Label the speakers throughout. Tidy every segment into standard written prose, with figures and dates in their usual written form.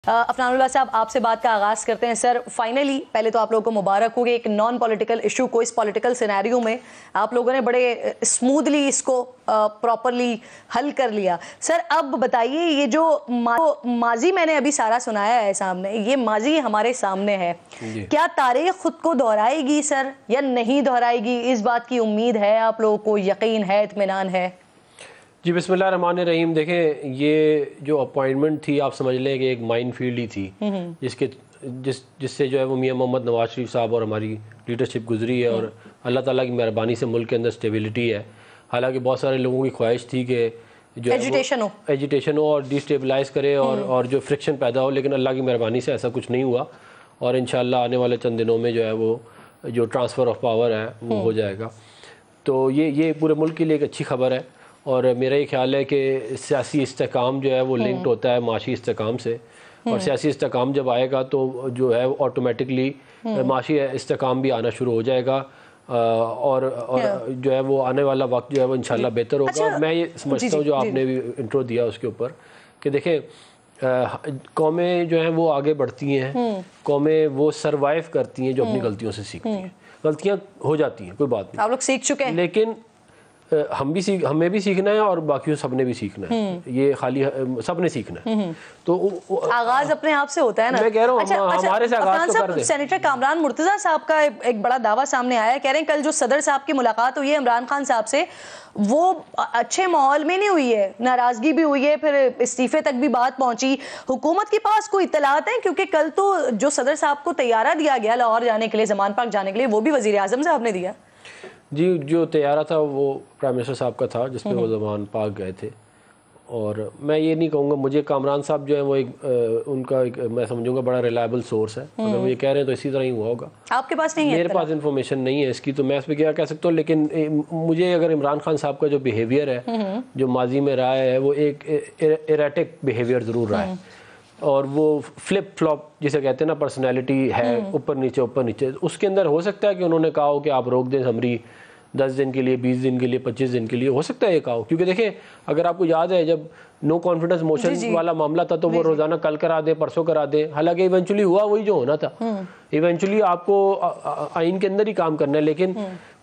Speaker 1: अफनानुल्लाह साहब, आपसे बात का आगाज़ करते हैं। सर, फाइनली पहले तो आप लोगों को मुबारक हो कि एक नॉन पॉलिटिकल इशू को इस पॉलिटिकल सिनेरियो में आप लोगों ने बड़े स्मूथली इसको प्रॉपरली हल कर लिया। सर, अब बताइए, ये जो माजी मैंने अभी सारा सुनाया है सामने, ये माजी हमारे सामने है, क्या तारीख खुद को दोहराएगी सर या नहीं दोहराएगी? इस बात की उम्मीद है आप लोगों को, यकीन है, इत्मीनान है?
Speaker 2: जी, बिस्मिल्लाहिर्रहमानिर्रहीम। देखें, ये जो अपॉइंटमेंट थी, आप समझ लें कि एक माइन फील्ड ही थी जिससे जो है वो मियां मोहम्मद नवाज शरीफ साहब और हमारी लीडरशिप गुजरी है और अल्लाह ताला की मेहरबानी से मुल्क के अंदर स्टेबिलिटी है। हालांकि बहुत सारे लोगों की ख्वाहिश थी कि जो एजिटेशन हो और डिस्टेबलाइज करे और जो फ्रिक्शन पैदा हो, लेकिन अल्लाह की मेहरबानी से ऐसा कुछ नहीं हुआ और इंशाअल्लाह आने वाले चंद दिनों में जो है वो जो ट्रांसफ़र ऑफ पावर है वो हो जाएगा। तो ये पूरे मुल्क के लिए एक अच्छी खबर है और मेरा ये ख्याल है कि सियासी इस्तेकाम जो है वो लिंक्ड होता है माशी इस्तेकाम से, और सियासी इस्तेकाम जब आएगा तो जो है ऑटोमेटिकली माशी इस्तेकाम भी आना शुरू हो जाएगा और जो है वो आने वाला वक्त जो है वो इंशाल्लाह बेहतर होगा।
Speaker 1: अच्छा,
Speaker 2: और मैं ये समझता हूँ जो आपने भी इंट्रो दिया उसके ऊपर कि देखें, कौमें जो हैं वो आगे बढ़ती हैं, कौमें वो सरवाइव करती हैं जो अपनी गलतियों से सीखती हैं। गलतियाँ हो जाती हैं, कोई बात नहीं,
Speaker 1: आप लोग सीख चुके हैं,
Speaker 2: लेकिन हमें भी सीखना है और बाकी सबने भी सीखना है। ये खाली सबने सीखना है। तो
Speaker 1: आगाज अपने आप से होता है ना।
Speaker 2: मैं कह रहा हूँ हमारे से आगाज तो कर दे।
Speaker 1: सेनेटर कामरान मुर्तजा साहब का एक बड़ा दावा सामने आया है, कह रहे हैं कल जो सदर साहब की मुलाकात हुई है इमरान खान साहब से, वो अच्छे माहौल में नहीं हुई है, नाराजगी भी हुई है, फिर इस्तीफे तक भी बात पहुंची। हुकूमत के पास कोई इत्तलात है? क्योंकि कल तो जो सदर साहब को तैयारा दिया गया लाहौर जाने के लिए, जमान पार्क जाने के लिए, वो भी वजीर आजम साहब ने दिया।
Speaker 2: जी, जो तैयारा था वो प्राइम मिनिस्टर साहब का था जिसमें वो जमान पाक गए थे। और मैं ये नहीं कहूँगा, मुझे कामरान साहब जो है वो उनका एक मैं समझूंगा बड़ा रिलायबल सोर्स है। अगर वो ये कह रहे हैं तो इसी तरह ही हुआ होगा।
Speaker 1: आपके पास नहीं है? मेरे
Speaker 2: पास इन्फॉर्मेशन नहीं है इसकी, तो मैं इस पर क्या कह सकता हूँ। लेकिन मुझे अगर इमरान खान साहब का जो बिहेवियर है जो माजी में रहा है वो एक इरेटिक बिहेवियर ज़रूर रहा है और वो फ्लिप फ्लॉप जिसे कहते हैं ना, पर्सनैलिटी है, ऊपर नीचे। उसके अंदर हो सकता है कि उन्होंने कहा हो कि आप रोक दें समरी 10 दिन के लिए, 20 दिन के लिए, 25 दिन के लिए, हो सकता है ये कहा हो। क्योंकि देखें, अगर आपको याद है जब नो कॉन्फिडेंस मोशन वाला मामला था तो वो रोजाना कल करा दें, परसों करा दें। हालांकि इवेंचुअली हुआ वही जो होना था। इवेंचुअली आपको आइन के अंदर ही काम करना है, लेकिन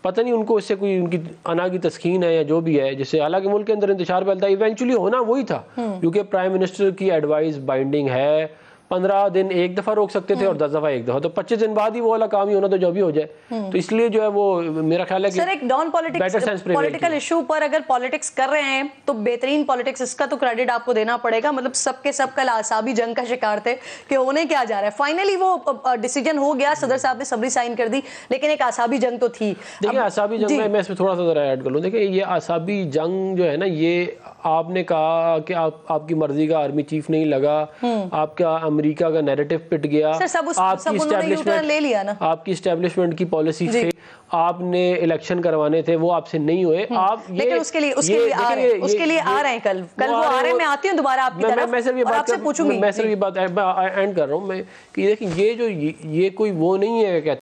Speaker 2: पता नहीं उनको इससे कोई उनकी अना की तस्कीन है या जो भी है, जिससे हालांकि मुल्क के अंदर इंतशार फैलता है। इवेंचुअली होना वही था क्योंकि प्राइम मिनिस्टर की एडवाइस बाइंडिंग है। 15 दिन एक दफा रोक सकते थे और 10 दफा एक दफा, तो 25 दिन बाद ही वो वाला काम ही होना, तो जो भी हो जाए। तो इसलिए जो है वो मेरा ख्याल है कि
Speaker 1: सर, एक नॉन पॉलिटिकल इशू पर अगर पॉलिटिक्स कर रहे हैं तो बेहतरीन पॉलिटिक्स, इसका तो क्रेडिट आपको देना पड़ेगा। मतलब सबके सब कल आसाबी जंग का शिकार थे कि होने क्या जा रहा है। फाइनली वो डिसीजन हो गया, सदर साहब ने सबरी साइन कर दी, लेकिन एक आसाबी जंग तो थी।
Speaker 2: देखिए, आसाबी जंग में मैं इसमें थोड़ा सा जरा ऐड कर लूँ। देखिए, ये आसाबी जंग जो है ना, ये आपने कहा कि आपकी मर्जी का आर्मी चीफ नहीं लगा, आपका अमेरिका का नैरेटिव पिट गया, आपकी एस्टेब्लिशमेंट की पॉलिसी से आपने इलेक्शन करवाने थे, वो आपसे नहीं हुए। आप
Speaker 1: लेकिन उसके लिए आ रहे हैं कल वो आ रहे हैं। मैं आती हूँ दोबारा आपकी तरफ, मैं सिर्फ ये बात एंड कर रहा हूँ मैं कि देखिए, ये कोई वो नहीं है